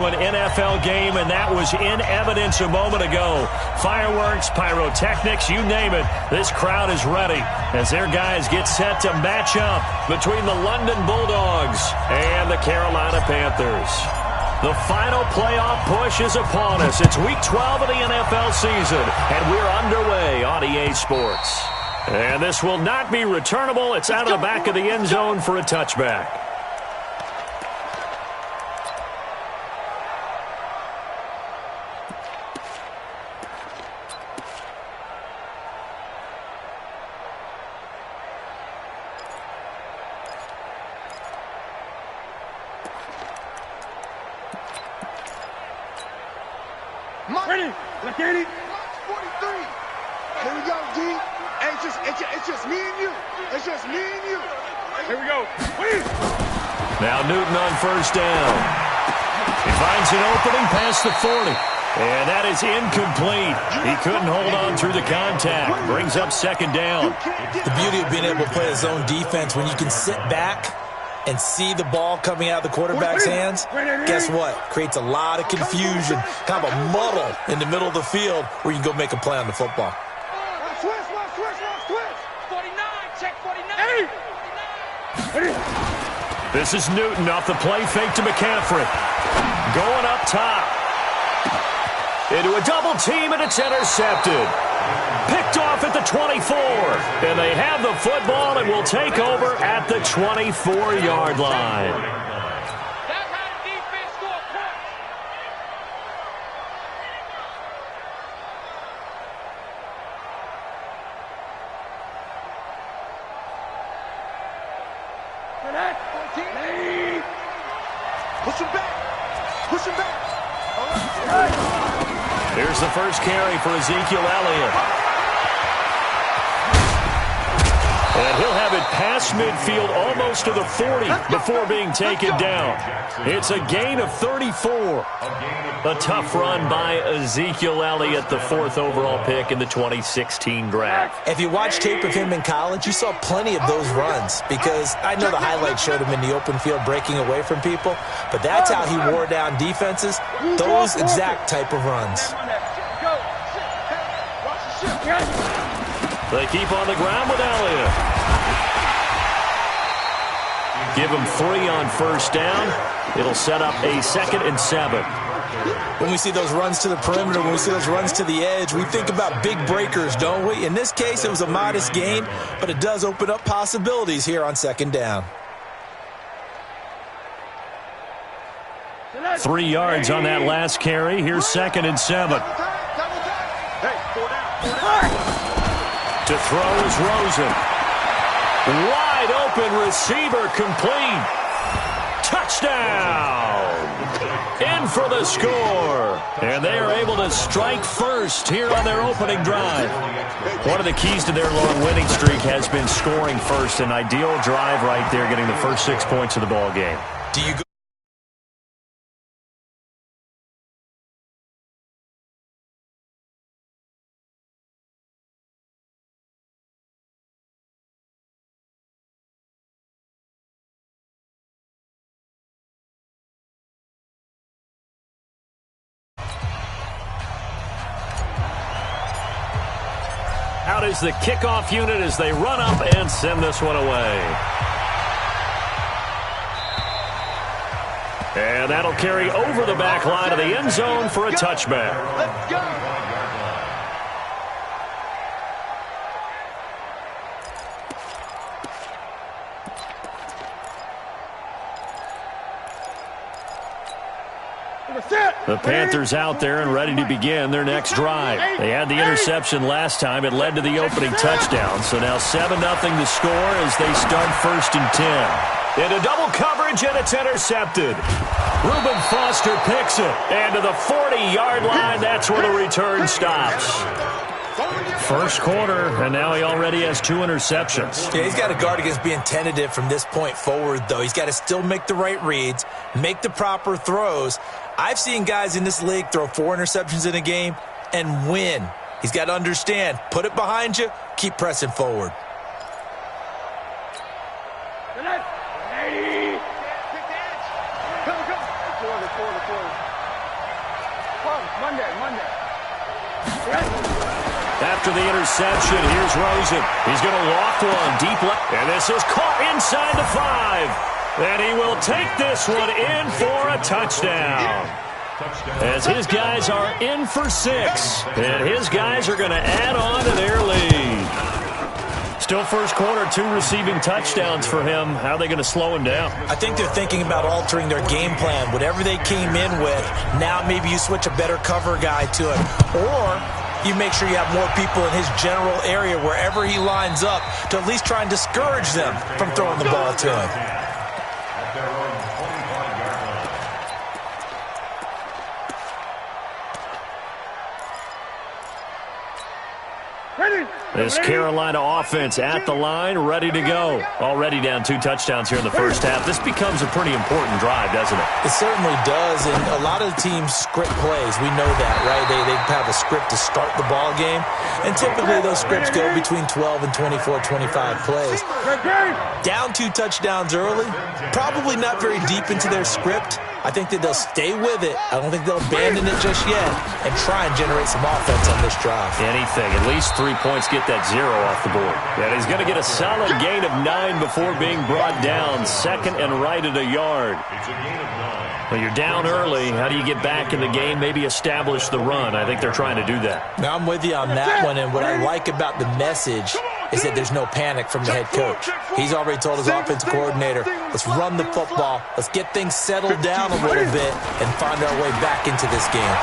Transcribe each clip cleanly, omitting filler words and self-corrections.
An NFL game, and that was in evidence a moment ago. Fireworks, pyrotechnics, you name it. This crowd is ready as their guys get set to match up between the London Bulldogs and the Carolina Panthers. The final playoff push is upon us. It's Week 12 of the NFL season, and we're underway on EA Sports. And this will not be returnable. It's out of the back of the end zone for a touchback. Ready? Look at it. 43. Here we go, G. Hey, it's just me and you. It's just me and you. Here we go. Now Newton on first down. He finds an opening past the 40. And that is incomplete. He couldn't hold on through the contact. Brings up second down. The beauty of being able to play a zone defense when you can sit back and see the ball coming out of the quarterback's hands, guess what? Creates a lot of confusion, kind of a muddle in the middle of the field where you can go make a play on the football. Switch. 49, check 49. This is Newton off the play fake to McCaffrey. Going up top. Into a double team, and it's intercepted. Picked off at the 24. And they have the football and will take over at the 24-yard line. That's how the defense score points. Push him back. Here's the first carry for Ezekiel Elliott. And he'll have it past midfield almost to the 40 before being taken down. It's a gain of 34. A tough run by Ezekiel Elliott, the 4th overall pick in the 2016 draft. If you watch tape of him in college, you saw plenty of those runs because I know the highlights showed him in the open field breaking away from people, but that's how he wore down defenses, those exact type of runs. They keep on the ground with Elliott. Give him 3 on first down. It'll set up a 2nd and 7. When we see those runs to the perimeter, when we see those runs to the edge, we think about big breakers, don't we? In this case, it was a modest gain, but it does open up possibilities here on 2nd down. 3 yards on that last carry. Here's 2nd and 7. To throw is Rosen. Wide open receiver complete. Touchdown! In for the score. And they are able to strike first here on their opening drive. One of the keys to their long winning streak has been scoring first. An ideal drive right there, getting the first 6 points of the ball game. Do you go? Out is the kickoff unit as they run up and send this one away. And that'll carry over the back line of the end zone for a touchback. Let's go. The Panthers out there and ready to begin their next drive. They had the interception last time. It led to the opening touchdown. So now 7-0 to score as they start 1st and 10. Into double coverage, and it's intercepted. Reuben Foster picks it. And to the 40-yard line, that's where the return stops. First quarter, and now he already has 2 interceptions. Yeah, he's got to guard against being tentative from this point forward, though. He's got to still make the right reads, make the proper throws. I've seen guys in this league throw 4 interceptions in a game and win. He's got to understand, put it behind you, keep pressing forward. after the interception. Here's Rosen. He's going to loft one deep left. And this is caught inside the 5. And he will take this one in for a touchdown. As his guys are in for 6. And his guys are going to add on to their lead. Still first quarter, 2 receiving touchdowns for him. How are they going to slow him down? I think they're thinking about altering their game plan. Whatever they came in with, now maybe you switch a better cover guy to it. Or you make sure you have more people in his general area wherever he lines up to at least try and discourage them from throwing the ball to him. This Carolina offense at the line, ready to go. Already down 2 touchdowns here in the first half. This becomes a pretty important drive, doesn't it? It certainly does, and a lot of the teams script plays. We know that, right? They have a script to start the ball game, and typically those scripts go between 12 and 24, 25 plays. Down 2 touchdowns early, probably not very deep into their script. I think that they'll stay with it. I don't think they'll abandon it just yet and try and generate some offense on this drive. Anything. At least 3 points, get that 0 off the board. And he's going to get a solid gain of 9 before being brought down. Second and right at a yard. Well, you're down early. How do you get back in the game? Maybe establish the run. I think they're trying to do that. Now, I'm with you on that one, and what I like about the message is that there's no panic from the head coach. He's already told his offensive coordinator, let's run the football, let's get things settled down a little bit and find our way back into this game.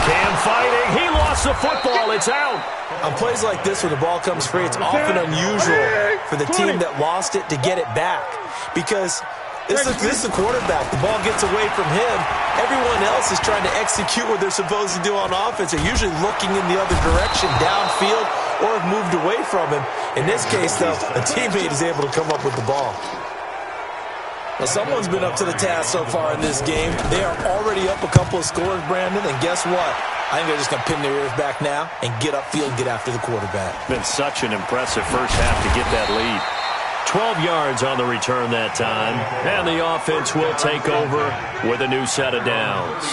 Cam fighting. He lost the football. It's out. On plays like this where the ball comes free, it's often unusual for the team that lost it to get it back because this is the quarterback. The ball gets away from him. Everyone else is trying to execute what they're supposed to do on offense. They're usually looking in the other direction, downfield, or have moved away from him. In this case, though, a teammate is able to come up with the ball. Well, someone's been up to the task so far in this game. They are already up a couple of scores, Brandon, and guess what? I think they're just going to pin their ears back now and get upfield, get after the quarterback. Been such an impressive first half to get that lead. 12 yards on the return that time, and the offense will take over with a new set of downs.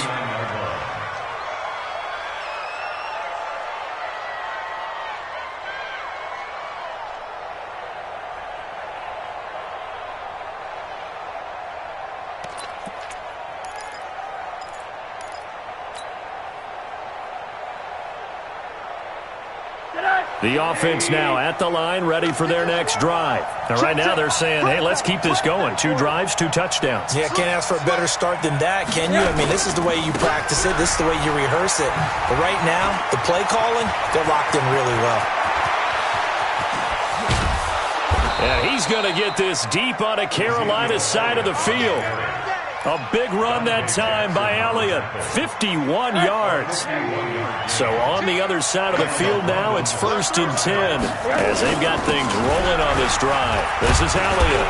The offense now at the line, ready for their next drive. And right now they're saying, hey, let's keep this going. 2 drives, 2 touchdowns. Yeah, can't ask for a better start than that, can you? I mean, this is the way you practice it. This is the way you rehearse it. But right now, the play calling, they're locked in really well. And he's going to get this deep on a Carolina side of the field. A big run that time by Elliott, 51 yards. So on the other side of the field now, it's 1st and 10 as they've got things rolling on this drive. This is Elliott.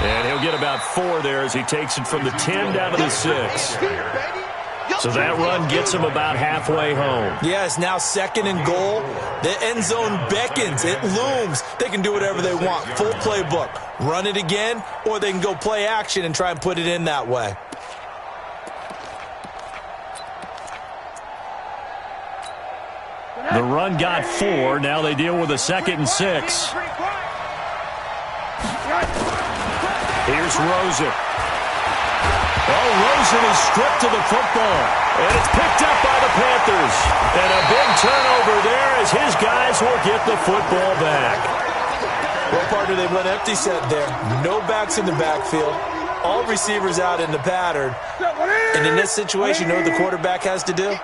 And he'll get about 4 there as he takes it from the 10 down to the 6. So that run gets him about halfway home. Yeah, it's now 2nd and goal. The end zone beckons. It looms. They can do whatever they want. Full playbook. Run it again, or they can go play action and try and put it in that way. The run got 4. Now they deal with a 2nd and 6. Here's Rosen. Oh, Rosen is stripped to the football, and it's picked up by the Panthers. And a big turnover there as his guys will get the football back. Well, partner, they went empty set there. No backs in the backfield. All receivers out in the pattern. And in this situation, you know what the quarterback has to do?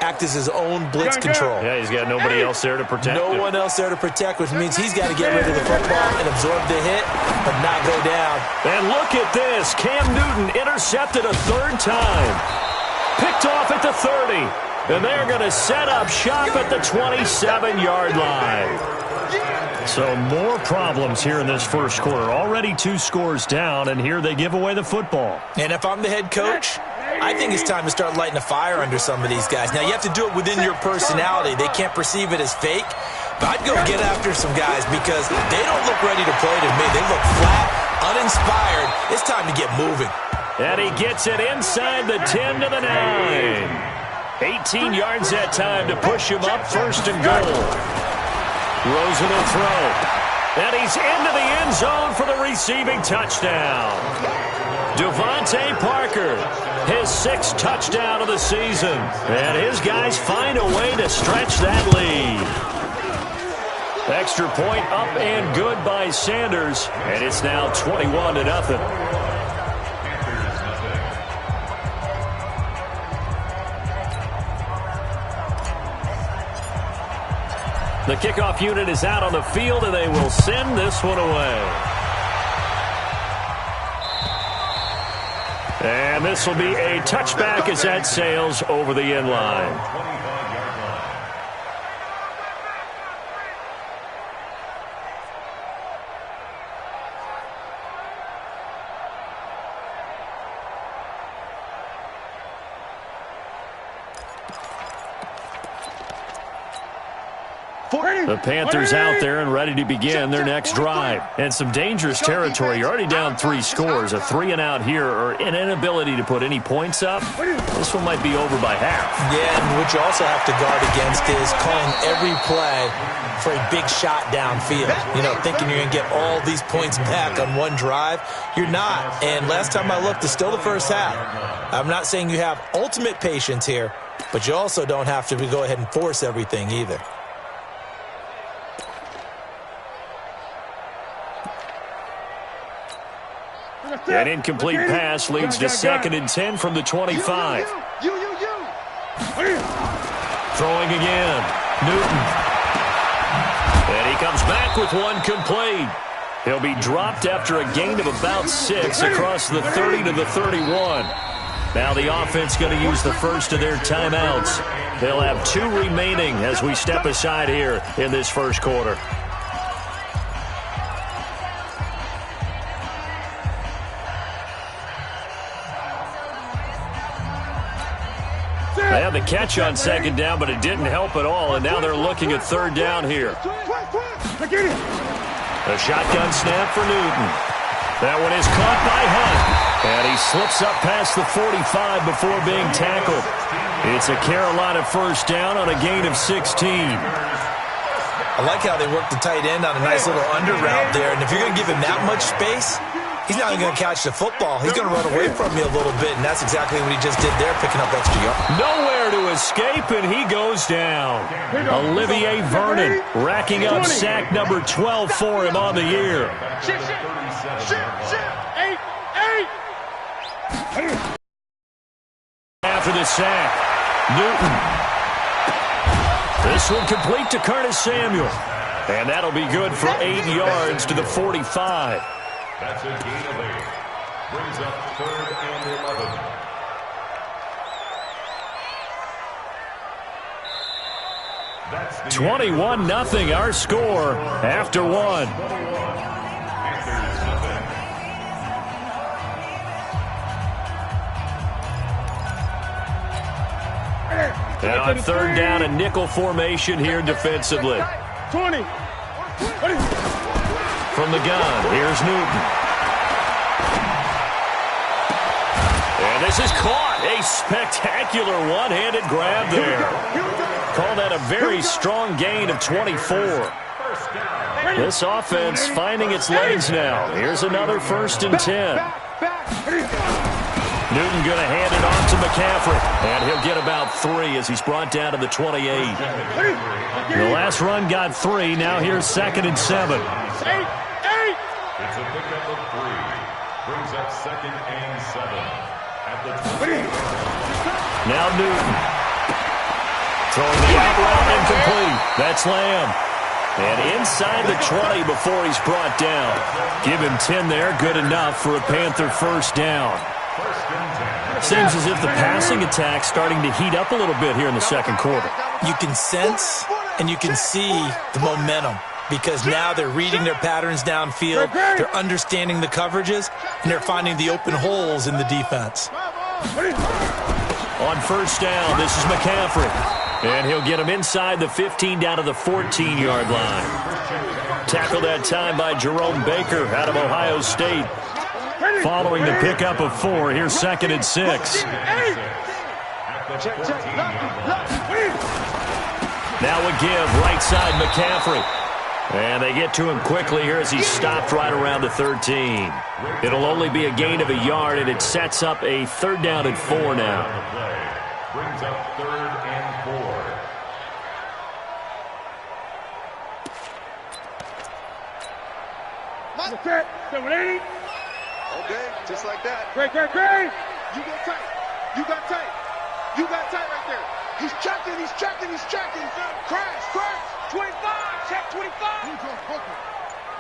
Act as his own blitz control. Yeah, he's got nobody else there to protect him. No one else there to protect, which means he's got to get rid of the football and absorb the hit, but not go down. And look at this. Cam Newton intercepted a 3rd time. Picked off at the 30. And they're going to set up shop at the 27-yard line. So more problems here in this first quarter. Already 2 scores down, and here they give away the football. And if I'm the head coach, I think it's time to start lighting a fire under some of these guys. Now, you have to do it within your personality. They can't perceive it as fake. But I'd go get after some guys because they don't look ready to play to me. They look flat, uninspired. It's time to get moving. And he gets it inside the 10 to the 9. 18 yards that time to push him up, first and goal. Rosen will throw. And he's into the end zone for the receiving touchdown. Devontae Parker, his 6th touchdown of the season. And his guys find a way to stretch that lead. Extra point up and good by Sanders. And it's now 21-0. The kickoff unit is out on the field, and they will send this one away. And this will be a touchback as that sails over the end line. The Panthers out there and ready to begin their next drive. And some dangerous territory. You're already down 3 scores. A 3-and-out here or an inability to put any points up. This one might be over by half. Yeah, and what you also have to guard against is calling every play for a big shot downfield. You know, thinking you're going to get all these points back on one drive. You're not. And last time I looked, it's still the first half. I'm not saying you have ultimate patience here, but you also don't have to go ahead and force everything either. An incomplete pass leads to 2nd and 10 from the 25. Throwing again. Newton. And he comes back with one complete. He'll be dropped after a gain of about 6 across the 30 to the 31. Now the offense going to use the first of their timeouts. They'll have 2 remaining as we step aside here in this first quarter. They had the catch on 2nd down, but it didn't help at all, and now they're looking at 3rd down here. A shotgun snap for Newton. That one is caught by Hunt, and he slips up past the 45 before being tackled. It's a Carolina first down on a gain of 16. I like how they work the tight end on a nice little under route there, and if you're going to give him that much space, he's not going to catch the football. He's going to run away from you a little bit, and that's exactly what he just did there, picking up extra yards. Nowhere to escape, and he goes down. Olivier Vernon racking up sack number 12 for him on the year. After the sack, Newton. This one complete to Curtis Samuel. And that'll be good for 8 yards to the 45. That's a gain of 8. Brings up 3rd and 11. 21-0 our score after 1. And on 3rd down, a nickel formation here defensively. 20. From the gun, here's Newton. And this is caught. A spectacular one-handed grab there. Call that a very strong gain of 24. This offense finding its legs now. Here's another 1st and 10. Newton going to hand it off to McCaffrey. And he'll get about 3 as he's brought down to the 28. The last run got 3. Now here's 2nd and 7. It's a pickup of 3. Brings up 2nd and 7. At the 20. Now Newton. Throwing the out route incomplete. That's Lamb. And inside the 20 before he's brought down. Give him 10 there. Good enough for a Panther first down. Seems as if the passing attack's starting to heat up a little bit here in the second quarter. You can sense and you can see the momentum because now they're reading their patterns downfield, they're understanding the coverages, and they're finding the open holes in the defense. On first down, this is McCaffrey. And he'll get him inside the 15 down to the 14-yard line. Tackled that time by Jerome Baker out of Ohio State. Following the pickup of 4, here's 2nd and 6. Check, check. Now a give, right side McCaffrey. And they get to him quickly here as he's stopped right around the 13. It'll only be a gain of a yard, and it sets up a 3rd down and 4 now. Brings up 3rd and 4. Okay, 780. Okay, just like that. Great. You got tight. You got tight right there. He's checking. Crash. 25, check 25.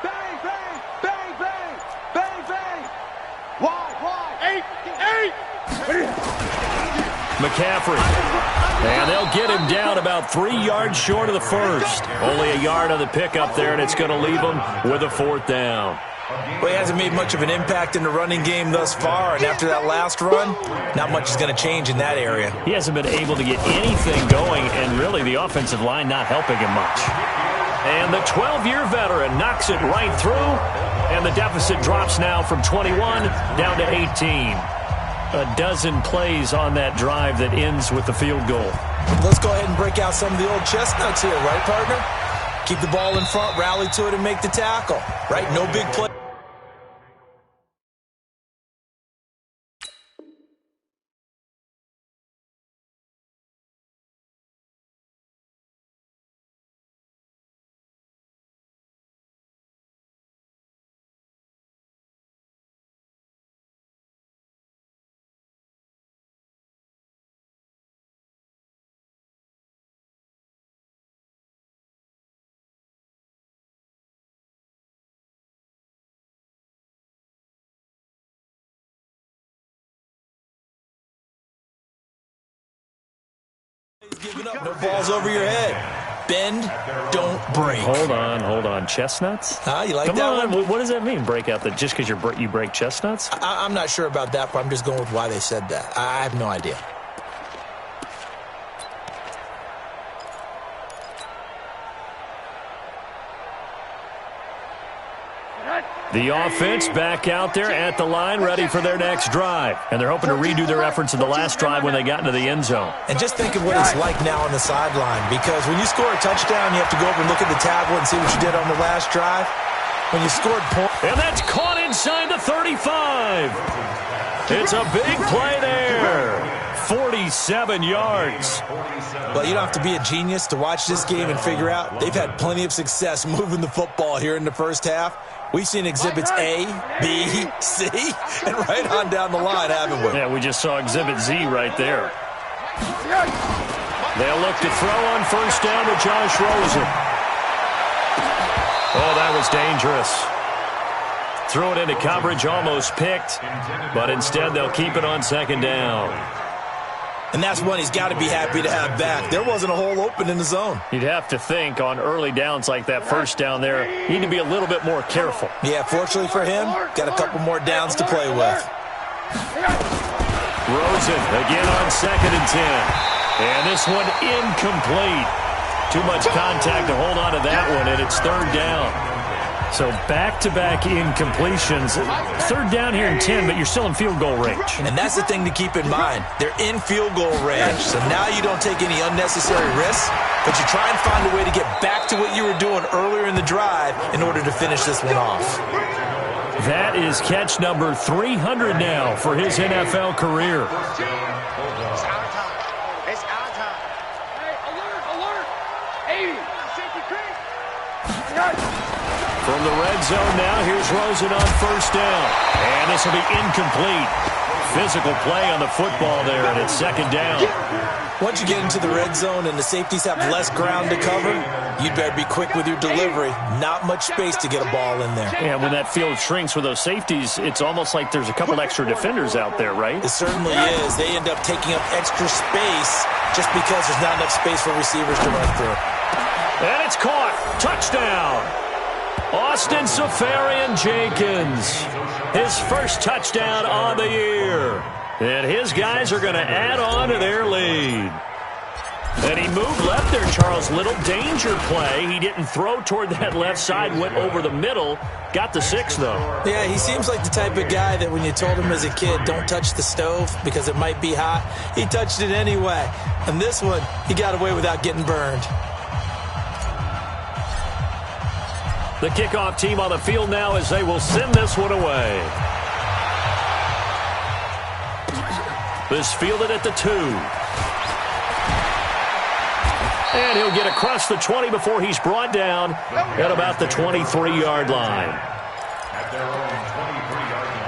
Bang. Wide. 8. McCaffrey. And they'll get him down about 3 yards short of the first. Only a yard on the pickup there, and it's going to leave him with a 4th down. Well, he hasn't made much of an impact in the running game thus far, and after that last run, not much is going to change in that area. He hasn't been able to get anything going, and really the offensive line not helping him much. And the 12-year veteran knocks it right through, and the deficit drops now from 21 down to 18. A dozen plays on that drive that ends with the field goal. Let's go ahead and break out some of the old chestnuts here, right, partner? Keep the ball in front, rally to it, and make the tackle, right? No big play. Giving up. No balls over your head. Bend, don't break. Hold on. Chestnuts? You like Come that on. one? What does that mean, break out? That just because you break chestnuts? I'm not sure about that, but I'm just going with why they said that. I have no idea. The offense back out there at the line, ready for their next drive. And they're hoping to redo their efforts in the last drive when they got into the end zone. And just think of what it's like now on the sideline, because when you score a touchdown, you have to go over and look at the tablet and see what you did on the last drive. When you scored points. And that's caught inside the 35. It's a big play there. 47 yards. Well, you don't have to be a genius to watch this game and figure out they've had plenty of success moving the football here in the first half. We've seen exhibits A, B, C, and right on down the line, haven't we? Yeah, we just saw exhibit Z right there. They'll look to throw on 1st down to Josh Rosen. Oh, that was dangerous. Threw it into coverage, almost picked, but instead they'll keep it on 2nd down. And that's one he's got to be happy to have back. There wasn't a hole open in the zone. You'd have to think on early downs like that 1st down there, you need to be a little bit more careful. Yeah, fortunately for him, got a couple more downs to play with. Rosen again on 2nd and 10. And this one incomplete. Too much contact to hold on to that one, and it's 3rd down. So back-to-back incompletions. 3rd down here in 10, but you're still in field goal range. And that's the thing to keep in mind. They're in field goal range, so now you don't take any unnecessary risks, but you try and find a way to get back to what you were doing earlier in the drive in order to finish this one off. That is catch number 300 now for his NFL career. It's our time. Hey, alert. 80. From the red zone now, here's Rosen on 1st down. And this will be incomplete. Physical play on the football there, and it's 2nd down. Once you get into the red zone and the safeties have less ground to cover, you'd better be quick with your delivery. Not much space to get a ball in there. Yeah, when that field shrinks with those safeties, it's almost like there's a couple extra defenders out there, right? It certainly is. They end up taking up extra space just because there's not enough space for receivers to run through. And it's caught. Touchdown. Austin Seferian-Jenkins. His first touchdown on the year. And his guys are going to add on to their lead. And he moved left there, Charles. Little danger play. He didn't throw toward that left side, went over the middle. Got the 6, though. Yeah, he seems like the type of guy that when you told him as a kid, don't touch the stove because it might be hot, he touched it anyway. And this one, he got away without getting burned. The kickoff team on the field now as they will send this one away. This fielded at the 2. And he'll get across the 20 before he's brought down at about the 23-yard line. At their own 23-yard line.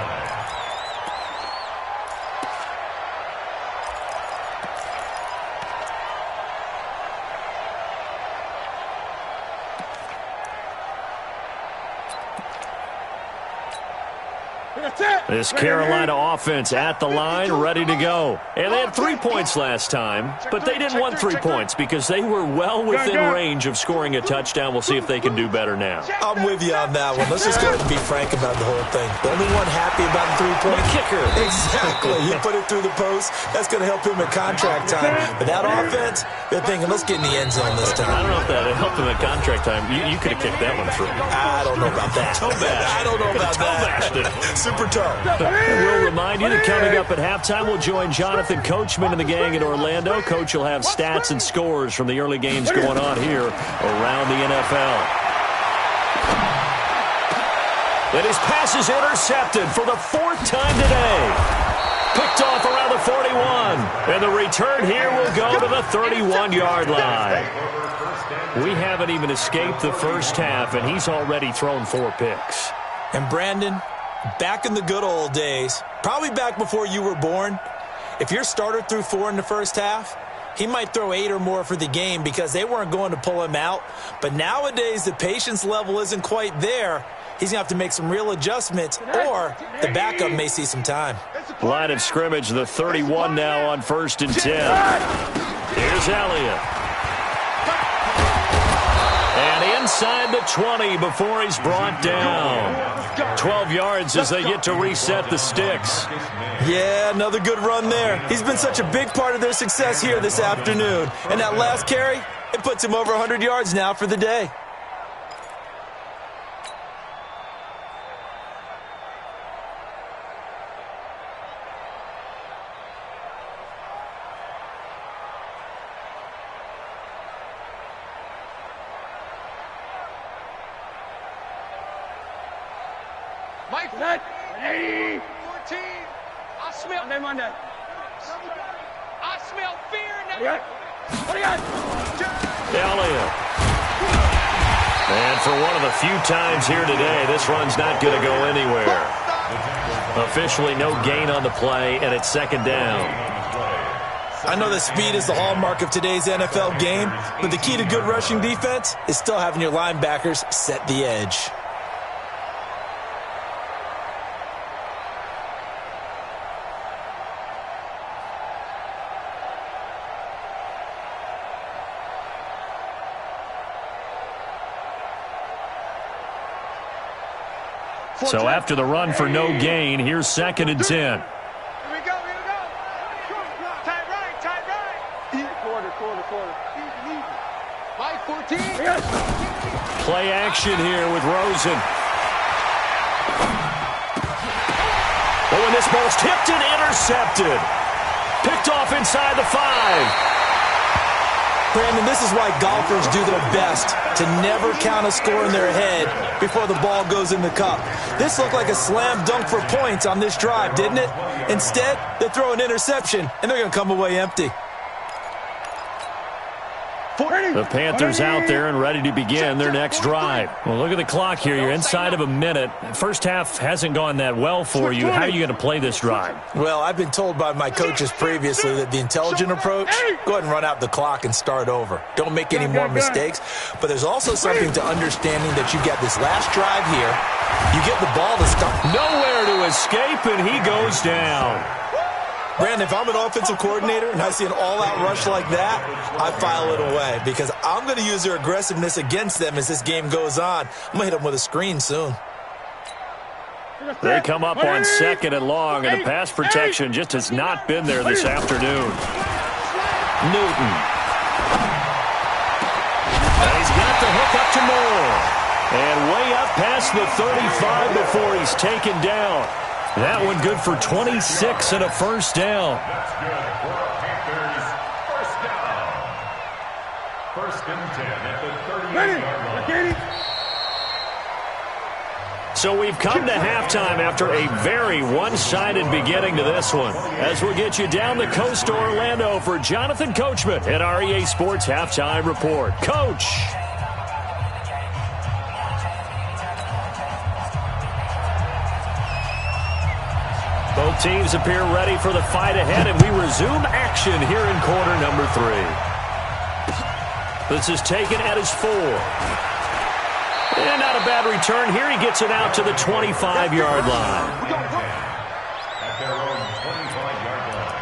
This Carolina offense at the line, ready to go. And they had 3 points last time, but they didn't want 3 points because they were well within range of scoring a touchdown. We'll see if they can do better now. I'm with you on that one. Let's just go ahead and be frank about the whole thing. The only one happy about the 3-point kicker. Exactly. He put it through the post. That's going to help him at contract time. But that offense, they're thinking, let's get in the end zone this time. I don't know if that helped him at contract time. You could have kicked that one through. I don't know about that. I don't know about that. Super toe. And we'll remind you that coming up at halftime, we'll join Jonathan Coachman and the gang in Orlando. Coach will have stats and scores from the early games going on here around the NFL. And his pass is intercepted for the 4th time today. Picked off around the 41. And the return here will go to the 31-yard line. We haven't even escaped the first half, and he's already thrown 4 picks. And Brandon, back in the good old days, probably back before you were born, if your starter threw 4 in the first half, he might throw 8 or more for the game because they weren't going to pull him out. But nowadays, the patience level isn't quite there. He's going to have to make some real adjustments, or the backup may see some time. Line of scrimmage, the 31 now on 1st and 10. Here's Elliott. And inside the 20 before he's brought down. 12 yards as they get to reset the sticks. Yeah, another good run there. He's been such a big part of their success here this afternoon. And that last carry, it puts him over 100 yards now for the day. Mike, 14. I smell Monday. I smell fear in that. What do you got? Elliott. And for one of the few times here today, this run's not going to go anywhere. Officially no gain on the play, and it's 2nd down. I know that speed is the hallmark of today's NFL game, but the key to good rushing defense is still having your linebackers set the edge. So after the run for no gain, here's 2nd and 10. Here we go. Tight right. Quarter. Mike, 14. Play action here with Rosen. Oh, and this ball's tipped and intercepted. Picked off inside the 5. Brandon, this is why golfers do their best to never count a score in their head before the ball goes in the cup. This looked like a slam dunk for points on this drive, didn't it? Instead, they throw an interception, and they're going to come away empty. The Panthers out there and ready to begin their next drive. Well, look at the clock here. You're inside of a minute. First half hasn't gone that well for you. How are you going to play this drive? Well, I've been told by my coaches previously that the intelligent approach, go ahead and run out the clock and start over. Don't make any more mistakes. But there's also something to understanding that you get this last drive here. You get the ball to stop. Nowhere to escape, and he goes down. Brandon, if I'm an offensive coordinator and I see an all-out rush like that, I file it away because I'm going to use their aggressiveness against them as this game goes on. I'm going to hit them with a screen soon. They come up on 2nd and long, and the pass protection just has not been there this afternoon. Newton. And he's got the hook up to Moore. And way up past the 35 before he's taken down. That one good for 26 and a first down. That's good for a Panthers first down. First and 10 at the 38-yard line. So we've come to halftime after a very one-sided beginning to this one. As we'll get you down the coast to Orlando for Jonathan Coachman at REA Sports Halftime Report. Coach. Both teams appear ready for the fight ahead, and we resume action here in quarter number 3. This is taken at his 4. And not a bad return here. He gets it out to the 25-yard line. At their own 25-yard line.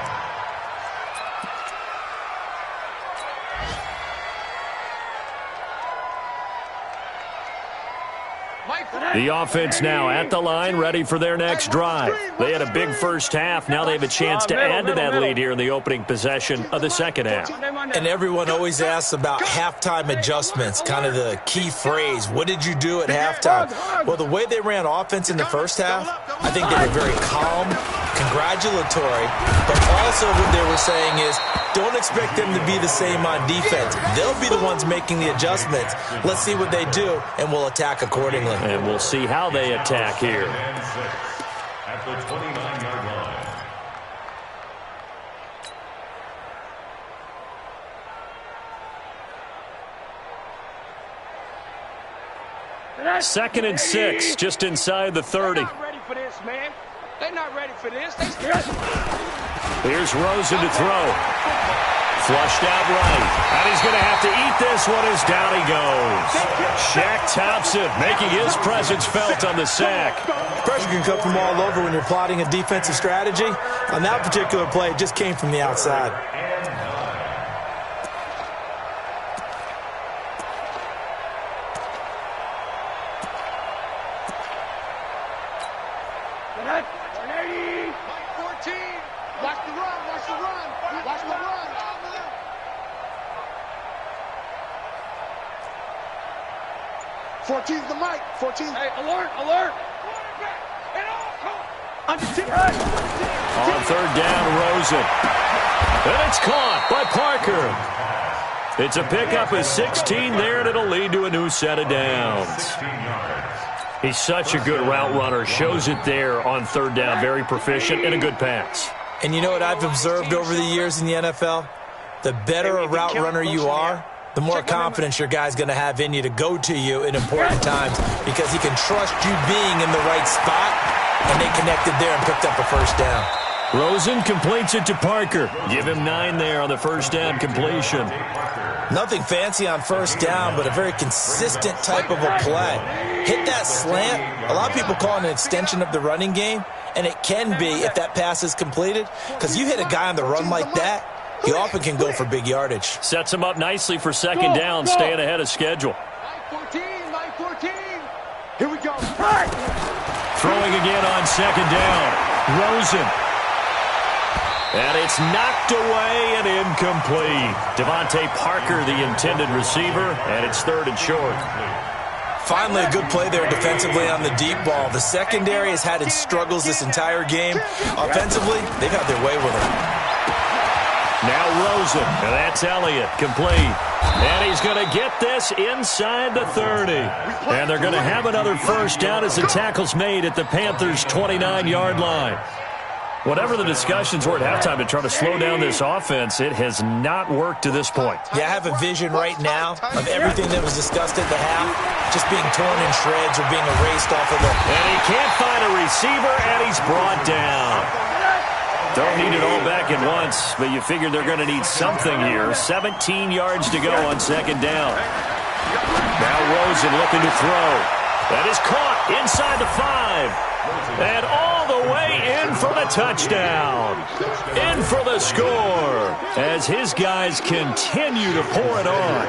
The offense now at the line, ready for their next drive. They had a big first half. Now they have a chance to add to that lead here in the opening possession of the second half. And everyone always asks about halftime adjustments, kind of the key phrase. What did you do at halftime? Well, the way they ran offense in the first half, I think they were very calm, congratulatory, but also what they were saying is, don't expect them to be the same on defense. They'll be the ones making the adjustments. Let's see what they do, and we'll attack accordingly. And we'll see how they attack here. At the 29-yard line. Second and 6, just inside the 30. They're not ready for this, man. They're not ready for this. Here's Rosen to throw. Flushed out right. And he's going to have to eat this one as down he goes. Shaq Thompson making his presence felt on the sack. Pressure can come from all over when you're plotting a defensive strategy. On that particular play, it just came from the outside. Watch the run, watch the run, watch the run. 14's the mic. 14. Hey, alert, alert. On third down, Rosen. And it's caught by Parker. It's a pickup of 16 there, and it'll lead to a new set of downs. He's such a good route runner. Shows it there on third down. Very proficient and a good pass. And you know what I've observed over the years in the NFL? The better a route runner you are, the more confidence your guy's going to have in you to go to you in important times because he can trust you being in the right spot, and they connected there and picked up a first down. Rosen completes it to Parker. Give him 9 there on the first down completion. Nothing fancy on first down, but a very consistent type of a play. Hit that slant. A lot of people call it an extension of the running game, and it can be if that pass is completed, because you hit a guy on the run like that, he often can go for big yardage. Sets him up nicely for second down, staying ahead of schedule. 14, 14. Here we go. Throwing again on second down. Rosen. And it's knocked away and incomplete. Devontae Parker, the intended receiver, and it's third and short. Finally, a good play there defensively on the deep ball. The secondary has had its struggles this entire game. Offensively, they've had their way with it. Now Rosen, and that's Elliott, complete. And he's going to get this inside the 30. And they're going to have another first down as the tackle's made at the Panthers' 29-yard line. Whatever the discussions were at halftime to try to slow down this offense, it has not worked to this point. Yeah, I have a vision right now of everything that was discussed at the half just being torn in shreds or being erased off of the... And he can't find a receiver, and he's brought down. Don't need it all back at once, but you figure they're going to need something here. 17 yards to go on second down. Now Rosen looking to throw. That is caught inside the 5. And all the way in for the touchdown. In for the score as his guys continue to pour it on.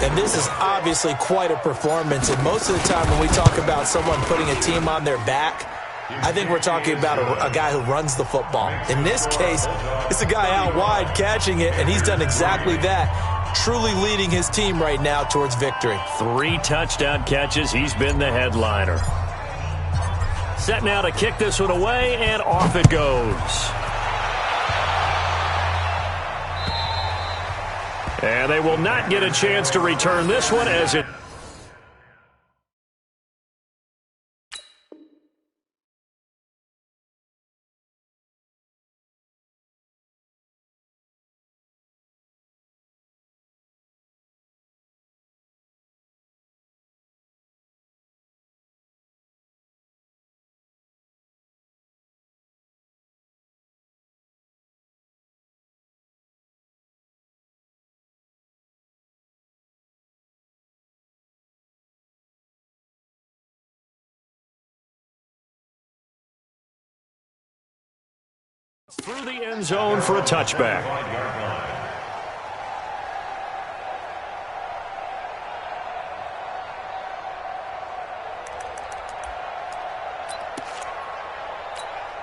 And this is obviously quite a performance. And most of the time when we talk about someone putting a team on their back, I think we're talking about a guy who runs the football. In this case, it's a guy out wide catching it, and he's done exactly that. truly leading his team right now towards victory. 3 touchdown catches. He's been the headliner. Set now to kick this one away, and off it goes. And they will not get a chance to return this one as it... through the end zone for a touchback.